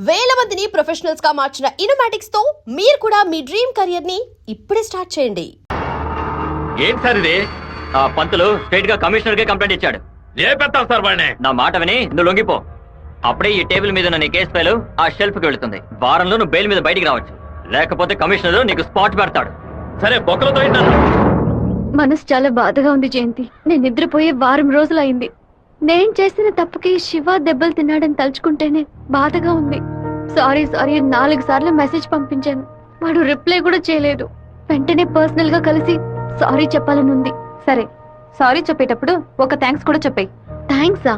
వేల మందిని ప్రొఫెషనల్స్ గా మార్చిన ఇనోమాటిక్స్ తో మీరు కూడా మీ డ్రీమ్ కెరియర్ ని ఇప్పుడే స్టార్ట్ చేయండి. ఏంటి సార్ ఇది? ఆ పంతులు స్ట్రైట్ గా కమిషనర్ కే కంప్లైంట్ ఇచ్చాడు. ఏ పెడతావు సార్ వాడిని? నా మాట విని నువ్వు లొంగిపో. అప్పుడే ఈ టేబుల్ మీద ఉన్న నీ కేసు ఫైలు ఆ షెల్ఫ్ కి వెళుతుంది. వారంలో నువ్వు బెయిల్ మీద బయటికి రావచ్చు, లేకపోతే కమిషనర్ నీకు స్పాట్ పెడతాడు. సరే బొక్కలతో ఏంటన్నా? మనసు చాలా బాధగా ఉంది జయంతి. నేను నిద్రపోయే వారం రోజులైంది. నేను చేసిన తప్పుకి శివ దెబ్బలు తిన్నాడని తలుచుకుంటేనే బాధగా ఉంది. సారీ 4 సార్లు మెసేజ్ పంపించాను, వాడు రిప్లై కూడా చేయలేదు. వెంటనే పర్సనల్ గా కలిసి సారీ చెప్పాలని ఉంది. సరే, సారీ చెప్పేటప్పుడు ఒక థ్యాంక్స్ కూడా చెప్పాయి. థ్యాంక్సా?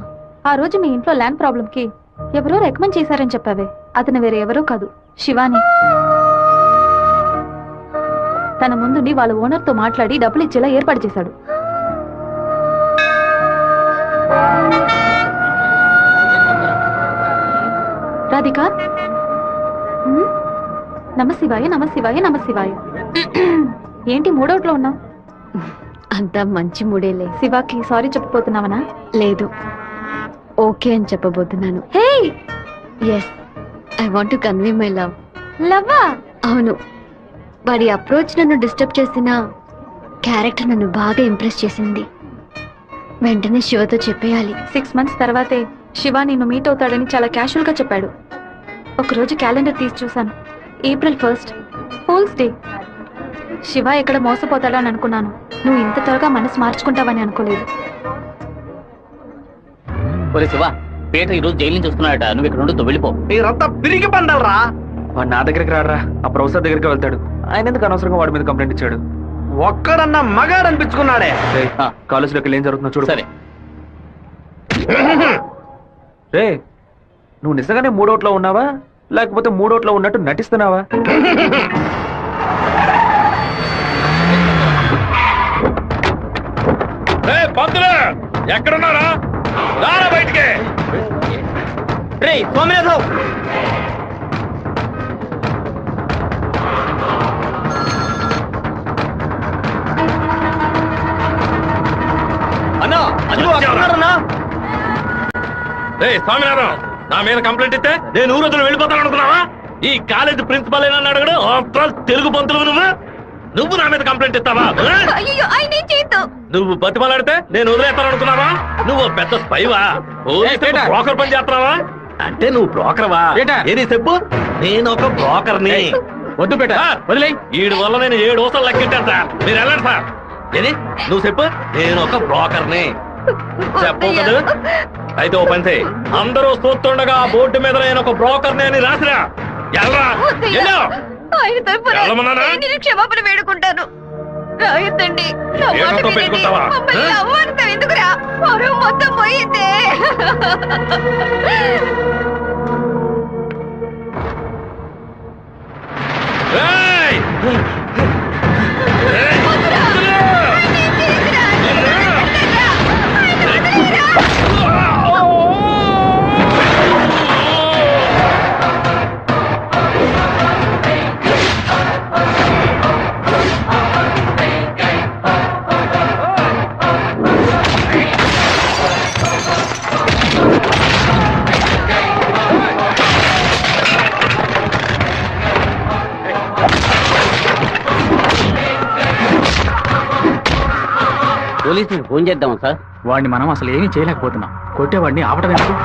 ఆ రోజు మీ ఇంట్లో ల్యాండ్ ప్రాబ్లం కి ఎవరో రికమెండ్ చేశారని చెప్పావే, అతను వేరే ఎవరో కాదు, శివాని. తన ముందుండి వాళ్ళ ఓనర్ తో మాట్లాడి డబ్బులు ఇచ్చేలా ఏర్పాటు చేశాడు. రాధిక, నమశివాయ నమశివాయ నమశివాయ. ఏంటి మూడోట్లో ఉన్నావు? అంతా మంచి మూడేలే. శివాకి సారీ చెప్పబోతున్నావనా? లేదు, ఓకే అని చెప్పబోతున్నాను. Hey, yes, I want to convey my love. లవ్వా? అవును. వాడి అప్రోచ్ నన్ను డిస్టర్బ్ చేసిన క్యారెక్టర్ నన్ను బాగా ఇంప్రెస్ చేసింది. వెంటనే శివతో చెప్పేయాలి. 6 months తర్వాతే శివ నిన్ను మీట్ అవుతాడని చాలా క్యాషువల్ గా చెప్పాడు. ఒకరోజు క్యాలెండర్ తీసి చూశాను, April 1st, fools day. Shiva ఎక్కడ మోసపోతాడని అనుకున్నాను. నువ్వు ఇంత త్వరగా మనసు మార్చుకుంటావని అనుకోలేదు. ఒరే శివ, పీటర్ ఈ రోజు జైలు నుంచి వస్తున్నాడట. నువ్వు ఇక్కడ ఉండు, వెళ్ళిపో. మీరంతా పిరిగి పండాలరా. వాడు నా దగ్గరికి రాడరా, ఆ ప్రొఫెసర్ దగ్గరికి వెళ్తాడు. ఆయన ఎందుకు అనవసరంగా వాడి మీద కంప్లైంట్ ఇచ్చాడు? ఒక్కడన్నా మగాడు అనిపించుకున్నాడే. కాలేజీలోకి ఏం జరుగుతుందో చూడు. సరే. రే, నువ్వు నిజంగానే మూడోట్లో ఉన్నావా, లేకపోతే మూడోట్లో ఉన్నట్టు నటిస్తున్నావా? పంతులు ఎక్కడున్నారా? రారా బయటికి. రే సోమనాథం, అన్నా అది అన్నా. రే స్వామినాథం, నా మీద కంప్లైంట్ ఇస్తే నేను ఊరు వదిలి వెళ్ళిపోతాను అనుకున్నావా? ఈ కాలేజ్ ప్రిన్సిపల్ ఏనా అడగడు? ఆఫ్టర్ ఆల్ తెలుగు పంతులు నువ్వు నా మీద కంప్లైంట్ ఇస్తావా? నువ్వు బతిమలాడితే నేను వదిలేస్తాను అనుకున్నావా? నువ్వు పెద్ద స్పైవా? బ్రోకర్ పని చేస్తున్నావా? అంటే నువ్వు బ్రోకర్వా? ఏది చెప్పు. నేను ఒక బ్రోకర్ని. వద్దు బేట, వదిలే. వీడి వల్ల నేను 7 ఊసలు లెక్కెట్టాను సార్. మీరు వెళ్ళండి సార్. ఏది నువ్వు చెప్పు. నేను ఒక బ్రోకర్ని చెప్పు కదా. అయితే ఓ పని చేయి, అందరూ చూస్తుండగా బోర్డు మీద నేను ఒక బ్రోకర్ని అని రాసిరా. క్షమాపణ వేడుకుంటాను. రాయొద్దండి. పెట్టుకుంటావా? ఎందుకురా మొత్తం పోయిందే. పోలీసులకు ఫోన్ చేద్దాం సార్. వాడిని మనం అసలు ఏమీ చేయలేకపోతున్నాం. కొట్టేవాడిని ఆపటం ఎందుకు?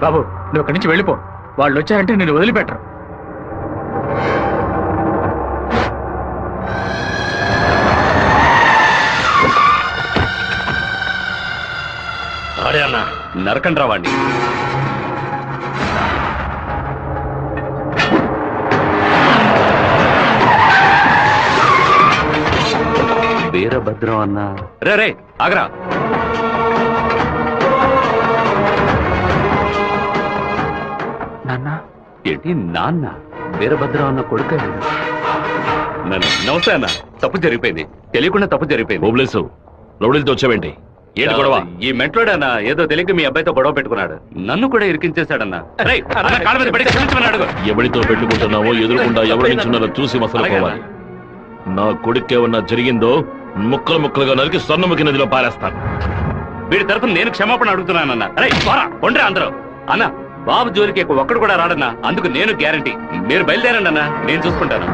బాబు నువ్వు ఇక్కడి నుంచి వెళ్ళిపో. వాళ్ళు వచ్చారంటే నేను వదిలిపెట్టరు. ఆడే అన్న నరకండి రా వాడిని. వీరభద్రం అన్న. రే ఆగరా. నాన్న ఏంటి నాన్న? వీరభద్రం అన్న కొడుకు. నన్ను నమస్తే అన్న. తప్పు జరిగిపోయింది, తెలియకుండా తప్పు జరిగిపోయింది. ఓబ్లేసు రౌడీలతో వచ్చావేంటి? ఏంటి గొడవ? ఈ మెంట్లోడన్నా ఏదో తెలియక మీ అబ్బాయితో గొడవ పెట్టుకున్నాడు. నన్ను కూడా ఇరికించేశాడన్నా. రేయ్, అన్న కాళ్ళ మీద పడి క్షమించమని అడుగు. ఎవరితో పెట్టుకుంటున్నావో ఎదురుకుండా ఎవరి నుంచున్నారో చూసి మసలుకోవాలి. నా కొడుకేమన్నా జరిగిందో ముక్కలు ముక్కలుగా నరికి స్వర్ణముఖి నదిలో పారేస్తాను. వీడి తరఫున నేను క్షమాపణ అడుగుతున్నానన్నా. రే కొండ్రా అందరూ. అన్న బాబు జోలికి ఒక్కడు కూడా రాడన్నా, అందుకు నేను గ్యారంటీ. మీరు బయలుదేరండి అన్న, నేను చూసుకుంటాను.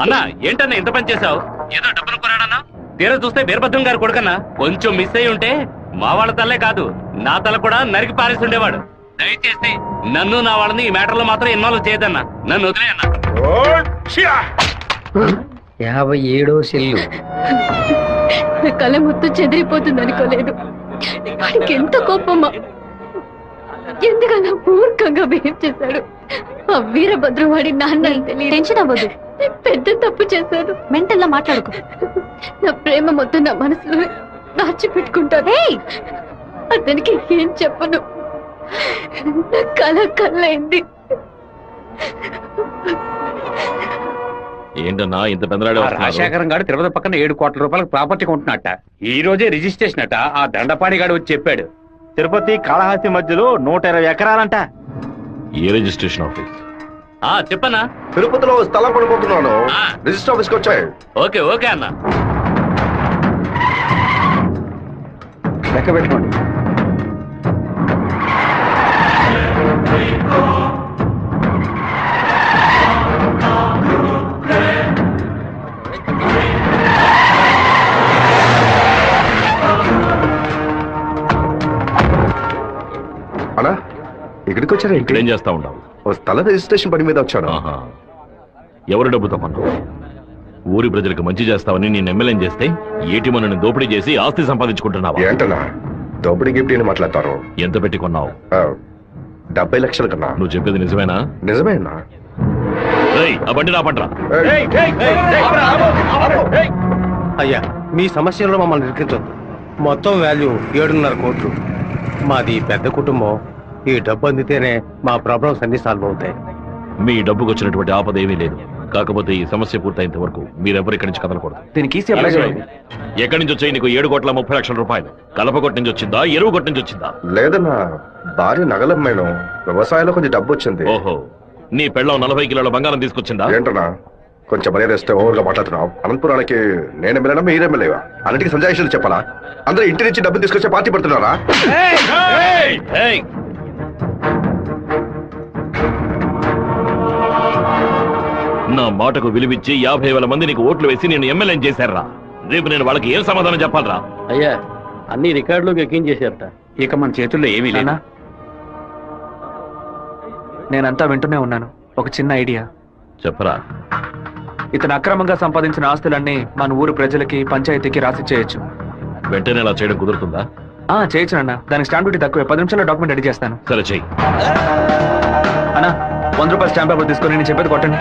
అన్నా ఏంటన్నా ఇంత పని చేశావు? ఏదో డబ్బులు కొరాడన్నా, తీరా చూస్తే వీరభద్రం గారు కొడుకన్నా. కొంచెం మిస్ అయి ఉంటే మా వాళ్ళ తల్లే కాదు నా తల కూడా నరికి పారేసి ఉండేవాడు. దయచేసి నన్ను నా వాళ్ళని ఈ మ్యాటర్ లో మాత్రం ఇన్వాల్వ్ చేయదన్నా. నన్ను వదిలేయన్నా. 57వ సెల్లు. నా కళ మొత్తం చెదిరిపోతుంది అనుకోలేదు. వాడికి ఎంత కోపమా, ఎందుకన్నా మూర్ఖంగా బిహేవ్ చేశాడు. ఆ వీరభద్రం వాడి నాన్న టెన్షన్ అవ్వదు, పెద్ద తప్పు చేశాడు. మెంటల్లా మాట్లాడుకో. నా ప్రేమ మొత్తం నా మనసులో దాచిపెట్టుకుంటాను. అతనికి ఏం చెప్పను. నా కళ కళ్ళైంది. ఏంటన్నా ఇంత పెందరాడే వస్తున్నారు? రాజశేఖరం గారు తిరుపతి పక్కన 7 కోట్ల రూపాయలకు ప్రాపర్టీ కొంటున్నట్ట. ఈ రోజే రిజిస్ట్రేషన్ అట. ఆ దండపాణి గారు వచ్చి చెప్పాడు. తిరుపతి కాళహస్తి మధ్యలో 120 ఎకరాలంట. ఏ రిజిస్ట్రేషన్ ఆఫీస్? చెప్పన్నా. తిరుపతిలో స్థలం పడిపోతున్నాను. రిజిస్టర్ ఆఫీస్కి వచ్చాయి. ఓకే ఓకే అన్న. లెక్క పెట్టుకోండి. అలా ఇక్కడికి వచ్చారా? ఇక్కడేం చేస్తా ఉన్నావు? ఓ స్థల రిజిస్ట్రేషన్ పని మీద వచ్చాను. ఆహా. ఎవరు డబ్బుతో కొన్నావు? ఊరి ప్రజలకు మంచి చేస్తావని నేను ఎమ్మెల్యేం చేస్తే ఏటిమనని దోపిడీ చేసి ఆస్తి సంపాదించుకుంటున్నావా? ఏంటన్నా దోపిడీ గిఫ్ట్ అని మాట్లాడతారు? ఎంత పెట్టి కొన్నావు? 70 లక్షల కన్నా. నువ్వు చెప్పేది నిజమేనా? నిజమేనా? రేయ్, ఆ బండి రాపండ్రా. అయ్యా మీ సమస్యలో మమ్మల్ని ఇరికించొద్దు. మొత్తం వాల్యూ 7.5 కోట్లు. మాది పెద్ద కుటుంబం. ఈ డబ్బు అందితేనే మా ప్రాబ్లమ్స్ అన్ని సాల్వ్ అవుతాయి. మీ డబ్బుకు వచ్చినటువంటి ఆపద ఏమీ లేదు. కాకపోతే ఈ సమస్య పూర్తయినంత వరకు మీరెవరు ఇక్కడి నుంచి కదలకూడదు. దీనికి ఈసీ అప్లై చేయండి. ఎక్కడి నుంచి వచ్చాయి నీకు 7,30,00,000 రూపాయలు? కలపకొట్టి నుంచి వచ్చిందా, ఎరువు కొట్టి నుంచి వచ్చిందా? లేదన్నా, భార్య నగలమ్మాను. వ్యవసాయంలో కొంచెం డబ్బు వచ్చింది. ఓహో, నీ పెళ్ళం 40 కిలోల బంగారం తీసుకొచ్చిందా? ఏంటన్నా కొంచెం మర్యాద ఇస్తే ఓవర్గా మాట్లాడుతున్నావు. అనంతపురానికి నేను ఎమ్మెల్యేనా మీరు ఎమ్మెల్యేవా? అన్నిటికీ సంజాయిషులు చెప్పాలా? అందరూ ఇంటి నుంచి డబ్బు తీసుకొచ్చే పార్టీ పడుతున్నారా? నా మాటకు విలువిచ్చి 50,000 మంది నీకు ఓట్లు వేసి నేను ఎమ్మెల్యేం చేశారా? రేపు నేను వాళ్ళకి ఏం సమాధానం చెప్పాలరా? అయ్యా అన్ని రికార్డులోకి ఎక్కించేశారట. ఇక మన చేతుల్లో ఏమీ లేదు. నేనంతా వింటూనే ఉన్నాను. ఒక చిన్న ఐడియా చెప్పరా. ఇతను అక్రమంగా సంపాదించిన ఆస్తులన్నీ మన ఊరు ప్రజలకి, పంచాయతీకి రాసి చేయొచ్చు. వెంటనే అలా చేయడం కుదురుతుందా? చేయొచ్చు అన్న. దానికి స్టాంప్ డ్యూటీ తక్కువే. 10 నిమిషాల్లో డాక్యుమెంట్ రెడీ చేస్తాను. సరే చెయ్యి. అన్నా 100 రూపాయల స్టాంప్ పేపర్ తీసుకొని నేను చెప్పేది కొట్టండి.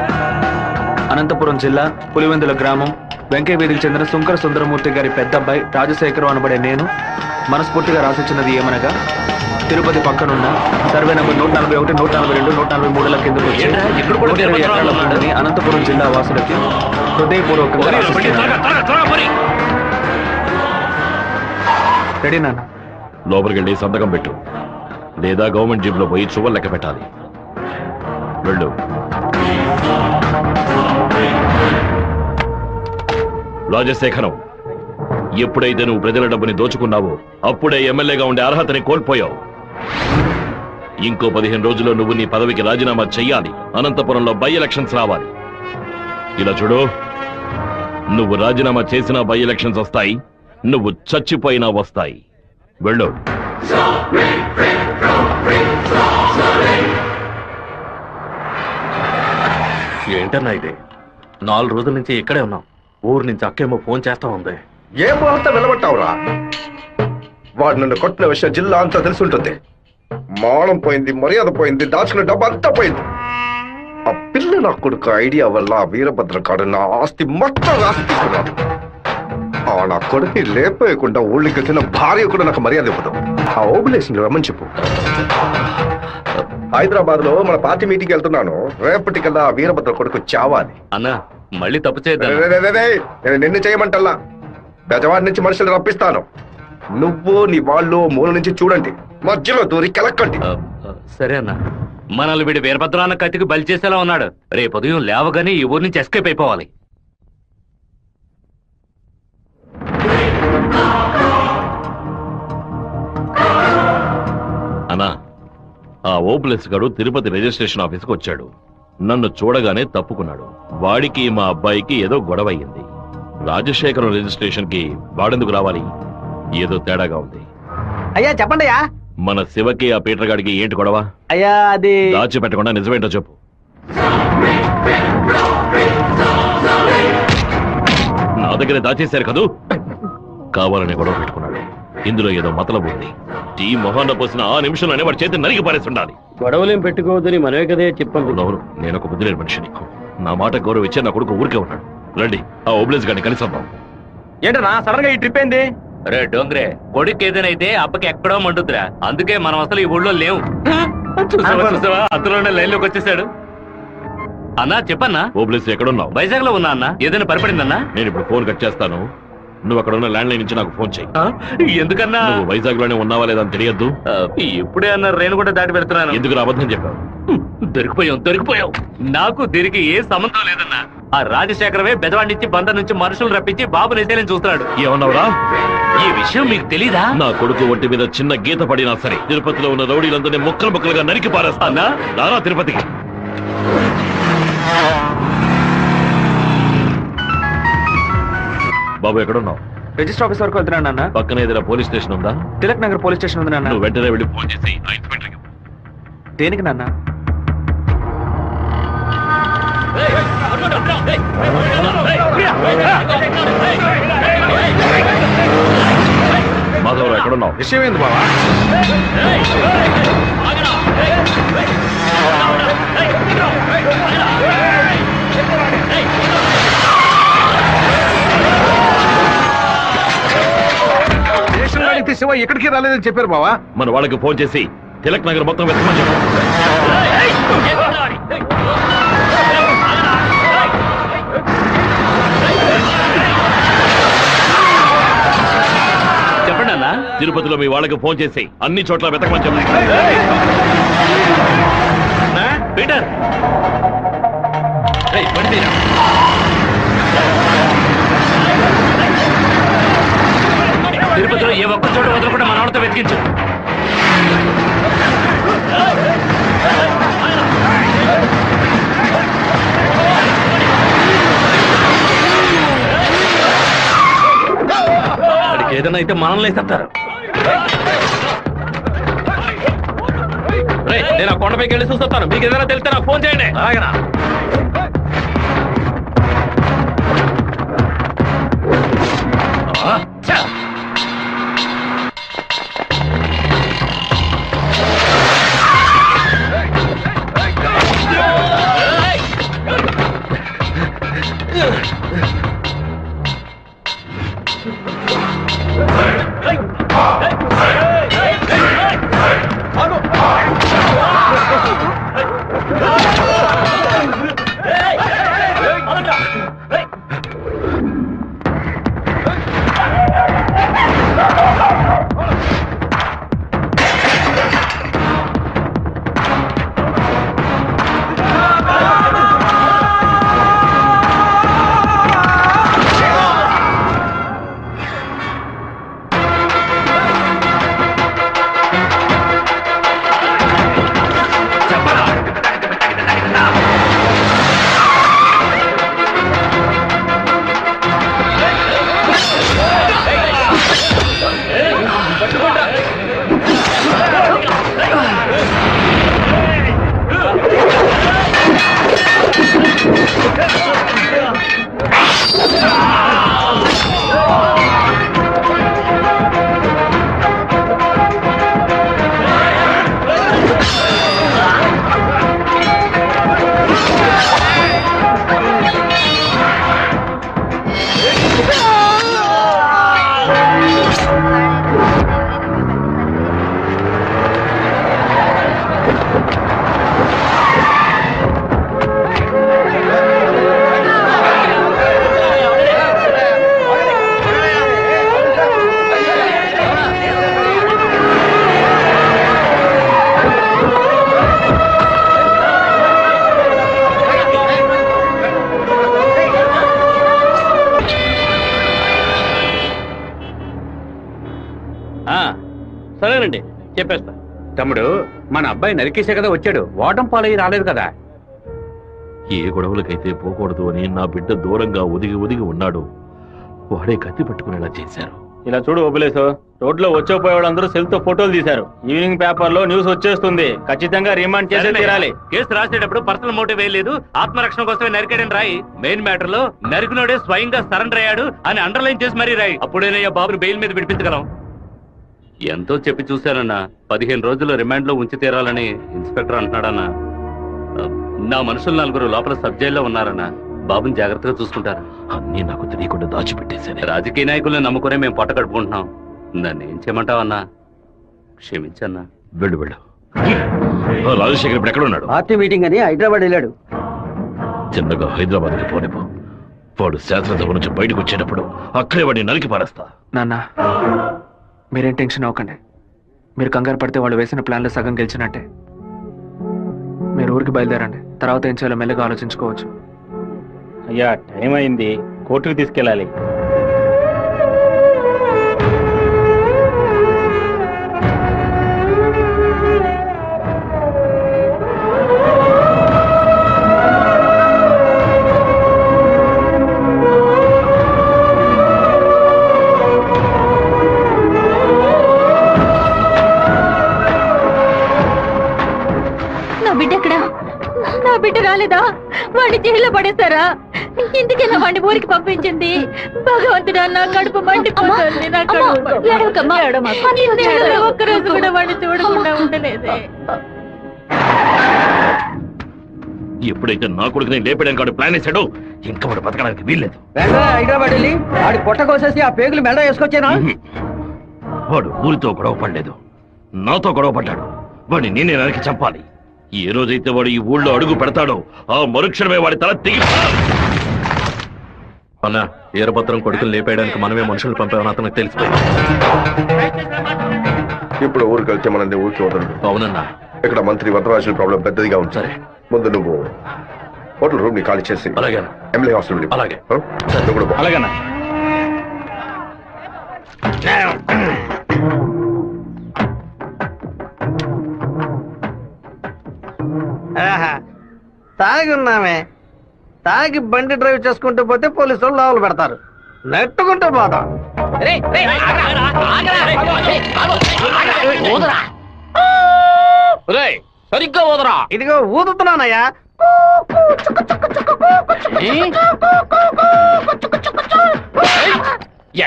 అనంతపురం జిల్లా పులివెందుల గ్రామం వెంకయ్య వీధికి చెందిన సుంకర సుందరమూర్తి గారి పెద్ద అబ్బాయి రాజశేఖరం అనబడే నేను మనస్ఫూర్తిగా రాసిచ్చినది ఏమనగా, తిరుపతి పక్కనున్న సర్వే నంబర్ 141, 142, 143ల కిందకు వచ్చి 120 ఎకరాల భూమిని అనంతపురం జిల్లా వాసులకి హృదయపూర్వకంగా రెడీ నాన్న. లోపలికి వెళ్ళి సంతకం పెట్టు, లేదా గవర్నమెంట్ జీబ్ లో పోయి చువ్వలు లెక్క పెట్టాలి. వెళ్ళు. రాజశేఖరం, ఎప్పుడైతే నువ్వు ప్రజల డబ్బుని దోచుకున్నావో అప్పుడే ఎమ్మెల్యేగా ఉండే అర్హతని కోల్పోయావు. ఇంకో 15 రోజుల్లో నువ్వు నీ పదవికి రాజీనామా చెయ్యాలి. అనంతపురంలో బై ఎలక్షన్స్ రావాలి. ఇలా చూడు, నువ్వు రాజీనామా చేసినా బై ఎలక్షన్స్ వస్తాయి, నువ్వు చచ్చిపోయినా వస్తాయి. వెళ్ళు. ఏంటన్నా ఇది? 4 రోజుల నుంచి ఇక్కడే ఉన్నాం. ఊరు నుంచి అక్కేమో ఫోన్ చేస్తా ఉంది. ఏం అంతా వెళ్ళబట్టావురా? వాడు నన్ను కొట్టిన విషయం జిల్లా అంతా తెలిసి ఉంటుంది. మానం పోయింది, మర్యాద పోయింది, దాచుకున్న డబ్బు అంతా పోయింది. ఆ పిల్ల నా కొడుకు ఐడియా వల్ల వీరభద్ర కాడు నా ఆస్తి మొత్తం రాసి తీసుకున్నాడు. ఆ నా కొడుకుని లేపేయకుండా ఊళ్ళకి వచ్చిన భార్య కూడా నాకు మర్యాద ఇవ్వదు. ఆ ఓబులేషన్ రమ్మని చెప్పు. హైదరాబాద్ లో మన పార్టీ మీటింగ్ వెళ్తున్నాను. రేపటికల్లా వీరభద్ర కొడుకు చావాలి. అన్నా మళ్ళీ తప్పు చేద్దాం. నేను నిన్ను చేయమంటల్లా, బెజవాడి నుంచి మనుషులు రప్పిస్తాను. నువ్వు నీ వాళ్ళు మూల నుంచి చూడండి, మధ్యలో దూరి కెలక్కండి. సరే అన్న. మనల్ని వీడి వీరభద్రాన్న కత్తికి బలి చేసేలా ఉన్నాడు. రేపు ఉదయం లేవగానే ఈ ఊరు నుంచి ఎస్కేప్ అయిపోవాలి. అన్నా, ఆ ఓప్లెస్ గాడు తిరుపతి రిజిస్ట్రేషన్ ఆఫీస్కి వచ్చాడు. నన్ను చూడగానే తప్పుకున్నాడు. వాడికి మా అబ్బాయికి ఏదో గొడవ అయ్యింది. రాజశేఖరం రిజిస్ట్రేషన్ కి వాడెందుకు రావాలి? ఏదో తేడాగా ఉంది. అయ్యా చెప్పండి అయ్యా. మన శివకి ఆ పీటర్ గాడికి ఏంటి గొడవ? అయ్యా అది దాచిపెట్టకుండా నిజమేంటో చెప్పు. నా దగ్గర దాచేశారు కదూ. కావాలని గొడవ పెట్టుకున్నాడు. ఇందులో ఏదో మతలబు ఉంది. టీ మొహాన్న పోసిన ఆ నిమిషంలోనే వాడి చేతి నరికి పారేసి ఉండాలి. గొడవలేం పెట్టుకోవద్దని మనమే కదే చెప్పండి. అవును, నేను ఒక బుద్ధి లేని మనిషిని. నా మాట గౌరవ ఇచ్చే నా కొడుకు ఊరికే ఉన్నాడు. రండి, ఆ ఓబ్లేస్ గారిని కలిసి వద్దాం. ఏంటన్నా సడన్ గా ఈ ట్రిప్ ఏంది? రే డోంగ్రే, కొడుకు ఏదైతే అప్పకి ఎక్కడో మంటుద్రా. అందుకే మనం అసలు ఈ ఊళ్ళో లేవు. చూసావా అందులోనే లైన్ లోకి వచ్చేసాడు. అన్నా చెప్పన్నా. ఓబ్లేస్ ఎక్కడున్నావు? వైజాగ్ లో ఉన్నా అన్న. ఏదైనా పడిపడిందన్నా? నేను ఇప్పుడు ఫోన్ కట్ చేస్తాను. నువ్వు అక్కడ ఉన్న ల్యాండ్ లైన్ నుంచి నాకు ఫోన్ చేయి. ఎందుకన్నా? నువ్వు వైజాగ్ లోనే ఉన్నావా లేదా అని తెలియద్దు. ఇప్పుడే అన్న రేణు కూడా దాటి పెడుతున్నాను. ఎందుకు అబద్ధం చెప్పావు? దొరికిపోయావు. నాకు దీనికి ఏ సంబంధం లేదన్నా. ఆ రాజశేఖరమే బెదవాడి నుంచి బందర్ నుంచి మనుషులు రప్పించి బాబు నేసేలని చూస్తున్నాడు. ఏమన్నావురా? ఈ విషయం మీకు తెలీదా? నా కొడుకు ఒంటి మీద చిన్న గీత పడినా సరే తిరుపతిలో ఉన్న రౌడీలందరినీ ముక్కలు ముక్కలుగా నరికి పారేస్తానా? నారా తిరుపతికి. బాబు ఎక్కడున్నావు? రిజిస్టర్ ఆఫీస్ వరకు వెళ్తున్నాను నాన్న. పక్కన ఏదైనా పోలీస్ స్టేషన్ ఉందా? తిలక్ నగర్ పోలీస్ స్టేషన్ ఉంది నాన్న. నువ్వు వెంటనే వెళ్ళి ఫోన్ చేసి ఆ ఇన్స్పెక్టర్కి. దేనికి నాన్న? మాధవరావు ఎక్కడున్నావు? విషయం ఏంది బావా? స్టేషన్ అడిగితే శివ ఎక్కడికి రాలేదని చెప్పారు బావా. మన వాళ్ళకి ఫోన్ చేసి తిలక్ నగర్ మొత్తం వెతకమని చెప్పు. చెప్పండి అన్న. తిరుపతిలో మీ వాళ్ళకి ఫోన్ చేసి అన్ని చోట్ల వెతకమని చెప్పు. పీటర్ తిరుపతిలో ఏ ఒక్క చోట వదలకుండా మన వాళ్ళతో వెతికించు. వాడికి ఏదైనా అయితే మనల్ని వేసేస్తారు. నేను ఆ కొండపైకి వెళ్ళి చూస్తాను. మీకు ఏదైనా తెలిస్తే నాకు ఫోన్ చేయండి. అలాగేనా? చెప్తానండి, చెప్పేస్తా. తమ్ముడు, మన అబ్బాయి నరికేసే కదా వచ్చాడు, ఓటం పాలయ్యి రాలేదు కదా. ఏ గొడవలకైతే పోకూడదు అని నా బిడ్డ దూరంగా ఒదిగి ఒదిగి ఉన్నాడు, వాడే కత్తి పట్టుకునేలా చేశారు. ఇలా చూడు ఓపిలేసు, రోడ్లో వచ్చేపోయే వాళ్ళందరూ సెల్ తో ఫోటోలు తీశారు. ఈవినింగ్ పేపర్ లో న్యూస్ వచ్చేస్తుంది, ఖచ్చితంగా రిమాండ్ చేసే తీరాలి. కేసు రాసేటప్పుడు పర్సనల్ మోటివ్ వేయలేదు, ఆత్మరక్షణ కోసమే నరికాడని రాయి. మెయిన్ మ్యాటర్ లో నరికినోడే స్వయంగా సరెండర్ అయ్యాడు అని అండర్లైన్ చేసి మరీ రాయి. అప్పుడేనయ్యా బాబుని బెయిల్ మీద విడిపించగలం. ఎంతో చెప్పి చూశానన్నా, 15 రోజులు రిమాండ్ లో ఉంచి తీరాలని ఇన్స్పెక్టర్ అంటున్నాడన్నా. నా మనుషులు 4 లోపల సబ్ జైల్లో ఉన్నారన్నా, బాబుని జాగ్రత్తగా చూసుకుంటారు. అన్నీ నాకు తెలియకుండా దాచిపెట్టేశాను. రాజకీయ నాయకులను నమ్ముకునే మేము పొట్ట కడుపుకుంటున్నాం. నన్ను ఏం చేయమంటావన్నా? క్షమించన్నా. వెళ్ళు వెళ్ళు. రాజశేఖర్ ఇప్పుడు ఎక్కడ ఉన్నాడు? పార్టీ మీటింగ్ అని హైదరాబాద్ వెళ్ళాడు. చిన్నగా హైదరాబాద్కి పోనిపో. వాడు శాసనసభ నుంచి బయటకు వచ్చేటప్పుడు అక్కడే వాడిని నరికి పారేస్తా. నాన్న, మీరేం టెన్షన్ అవ్వకండి. మీరు కంగారు పడితే వాళ్ళు వేసిన ప్లాన్లో సగం గెలిచినట్టే. మీరు ఊరికి బయలుదేరండి, తర్వాత ఏం చేయాలో మెల్లగా ఆలోచించుకోవచ్చు. అయ్యా టైం అయింది, కోర్టుకు తీసుకెళ్ళాలి. నా బిడ్డ ఎక్కడా? నా బిడ్డ రాలేదా? వాడిని జైల్లో పడేస్తారా? ఇందుకేనా వాడిని ఊరికి పంపించింది? భగవంతుడా, నా కడుపు మండిపోతుంది. నా కడుపు ఒక్కరోజు కూడా వాడిని చూడకుండా ఉండలేదే. ఎప్పుడైతే నా కొడుకుని లేపడానికి వాడు ప్లాన్ వేశాడో ఇంకా వాడు బతకడానికి వీల్లేదు. హైదరాబాద్ వెళ్ళి వాడి పొట్ట కోసేసి ఆ పేగులు మెడ వేసుకొచ్చానా? వాడు ఊరితో గొడవ పడలేదు, నాతో గొడవ పడ్డాడు. వాడిని నేనే నరికి చంపాలి. ఏ రోజైతే వాడు ఈ ఊళ్ళో అడుగు పెడతాడో ఆ మరుక్షణమే వాడి తల తెగి. అన్న, ఈరభద్రం కొడుకులు లేపేయడానికి మనమే మనుషులు పంపామని అతనికి తెలిసిపోయింది. ఇప్పుడు ఊరికి వెళ్తే మనది ఊరికి వదలడు. అవునన్నా. ఇక్కడ మంత్రి వరదరాజుల ప్రాబ్లం పెద్దదిగా ఉంది. సరే, ముందు నువ్వు హోటల్ రూమ్ ని ఖాళీ చేసి అలాగే ఎమ్మెల్యే హాస్టల్ అలాగే. నువ్వు కూడా పో. అలాగేనా? తాగి ఉన్నామే, తాగి బండి డ్రైవ్ చేసుకుంటూ పోతే పోలీసు వాళ్ళు లోపల పెడతారు, నెట్టుకుంటూ పోతాం. సరిగ్గా ఊదరా. ఇదిగో ఊదుతున్నానయ్యా.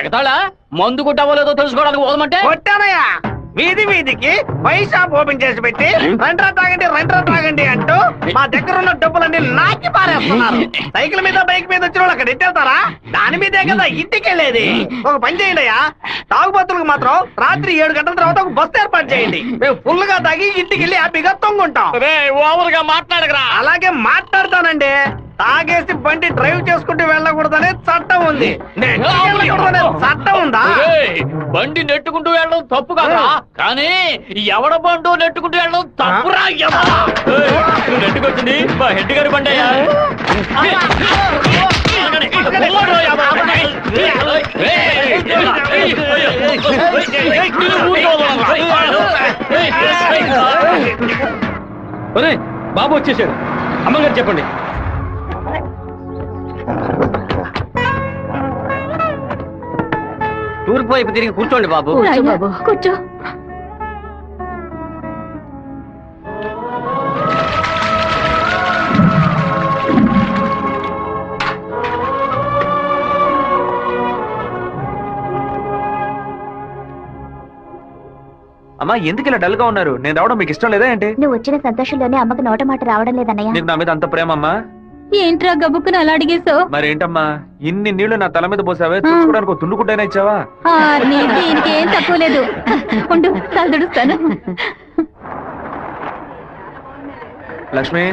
ఎగతాళా? మందు కొట్టవలేదో తెలుసుకోవడానికి ఊదమంటే కొట్టానయ్యా. వీధి వీధికి వైన్ షాప్ ఓపెన్ చేసి పెట్టి రండ్రా తాగండి అంటూ మా దగ్గర ఉన్న డబ్బులన్నీ నాకి పారేస్తున్నారు. సైకిల్ మీద బైక్ మీద వచ్చిన వాళ్ళు అక్కడ ఎట్టేస్తారా? దాని మీదే కదా ఇంటికి వెళ్ళేది. ఒక పని చేయండి అయ్యా, తాగుబోతులకు మాత్రం రాత్రి 7 గంటల తర్వాత ఒక బస్సు ఏర్పాటు చేయండి. మేము ఫుల్ గా తాగి ఇంటికి వెళ్ళి హ్యాపీగా తొంగుంటాం. ఓవర్ గా మాట్లాడగరా. అలాగే మాట్లాడతానండి. తాగేసి బండి డ్రైవ్ చేసుకుంటూ వెళ్ళకూడదనే చట్టం ఉంది. చట్టం ఉందా? బండి నెట్టుకుంటూ వెళ్ళడం తప్పు కదా, కానీ ఎవడ బండు నెట్టుకుంటూ వెళ్ళడం తప్పురా. నెట్టుకొచ్చింది మా హెడ్ గారి బండి అయ్యా. బాబు వచ్చేసాడు. అమ్మగారు చెప్పండి. తూర్పు వైపు తిరిగి కూర్చోండి బాబు. కూర్చో. అమ్మా, ఎందుకు ఇలా డల్ గా ఉన్నారు? నేను రావడం మీకు ఇష్టం లేదా ఏంటి? నువ్వు వచ్చిన సంతోషంలోనే అమ్మకు నోట మాట రావడం లేదన్నయ్య. నీకు నా మీద అంత ప్రేమ అమ్మా? ఏంట్రా గబుక్కుని అలా అడిగేశావు? మరేంటమ్మా, ఇన్ని నీళ్లు నా తల మీద పోసావే, చూసుకోవడానికి ఒక తుండుకుంటైనా ఇచ్చావా? ఇంకేం తక్కువ లేదు. ఉండు, తలదుడుస్తాను. లక్ష్మి,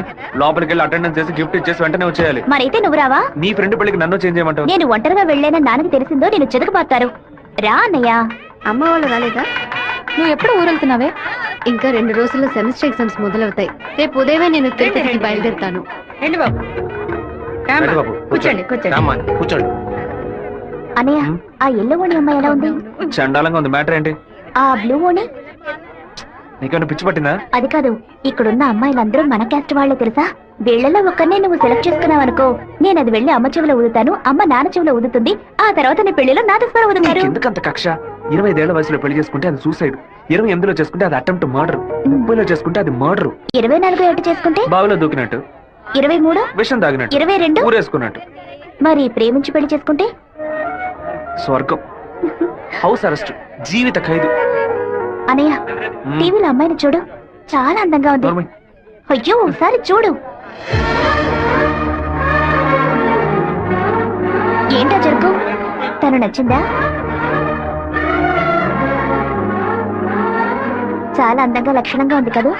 లోపలికి వెళ్ళి అటెండెన్స్ చేసి గిఫ్ట్ ఇచ్చేసి వెంటనే వచ్చేయాలి. మరైతే నువ్వు రావా? నీ ఫ్రెండ్ పెళ్లికి నన్ను చేంజ్ చేయమంటావు? నేను ఒంటరిగా వెళ్ళానని నాన్నకి తెలిసిందో నేను చెదకబాతారు. రా అన్నయ్య. అమ్మ వాళ్ళు రాలేదా? నువ్వు ఎప్పుడు ఊరెళ్తున్నావే? ఇంకా 2 రోజుల్లో సెమిస్టర్ ఎగ్జామ్స్ మొదలవుతాయి. రేపు ఉదయమే నేను తిరుపతికి బయలుదేరుతాను. రండి బాబు, కూర్చోండి. అన్నయ్య, ఆ ఎల్లో ఓణి అమ్మాయి ఎలా ఉంది? చండాలంగా ఉంది. మ్యాటర్ ఏంటి? ఆ బ్లూ ఓణి నీకేమైనా పిచ్చి పట్టిందా? అది కాదు, ఇక్కడున్న అమ్మాయిలందరూ మన క్యాస్ట్ వాళ్లే తెలుసా? వీళ్ళలో ఒక్కరినే నువ్వు సెలెక్ట్ చేసుకున్నావు అనుకో, నేను అది వెళ్ళి అమ్మ చెవిలో ఊదుతాను, అమ్మ నాన్న చెవిలో ఊదుతుంది, ఆ తర్వాత నీ పెళ్లిలో నాదస్వరం ఊదుతారు. ఎందుకంత కక్ష? 25 ఏళ్ల వయసులో పెళ్లి చేసుకుంటే అది సూసైడ్, 28లో చేసుకుంటే అది అటెంప్ట్ మర్డర్, 30లో చేసుకుంటే అది మర్డర్, 24 ఏట చేసుకుంటే బావిలో దూకినట్టు, 23 విషం తాగినట్టు, 22 ఊరేసుకున్నట్టు. మరి ప్రేమించి పెళ్లి చేసుకుంటే స్వర్గం, హౌస్ అరెస్ట్, జీవిత ఖైదు. అనయ్య, టీవీలో అమ్మాయిని చూడు, చాలా అందంగా ఉంది. నోర్మై. అయ్యో ఒకసారి చూడు. ఏంటా జరుగు? తను నచ్చిందా? చాలా అందంగా లక్షణంగా ఉంది కదా.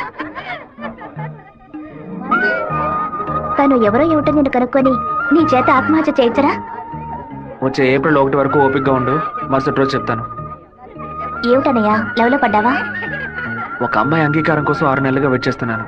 తను ఎవరో ఏమిటో నేను కనుక్కొని నీ చేత ఆత్మహత్య చేయించరా? వచ్చే ఏప్రిల్ 1 వరకు ఓపికగా ఉండు, మరుసటి రోజు చెప్తాను. ఏమిటనయ్యా, లవ్ లో పడ్డావా? ఒక అమ్మాయి అంగీకారం కోసం 6 నెలలుగా వెయిట్ చేస్తున్నాను.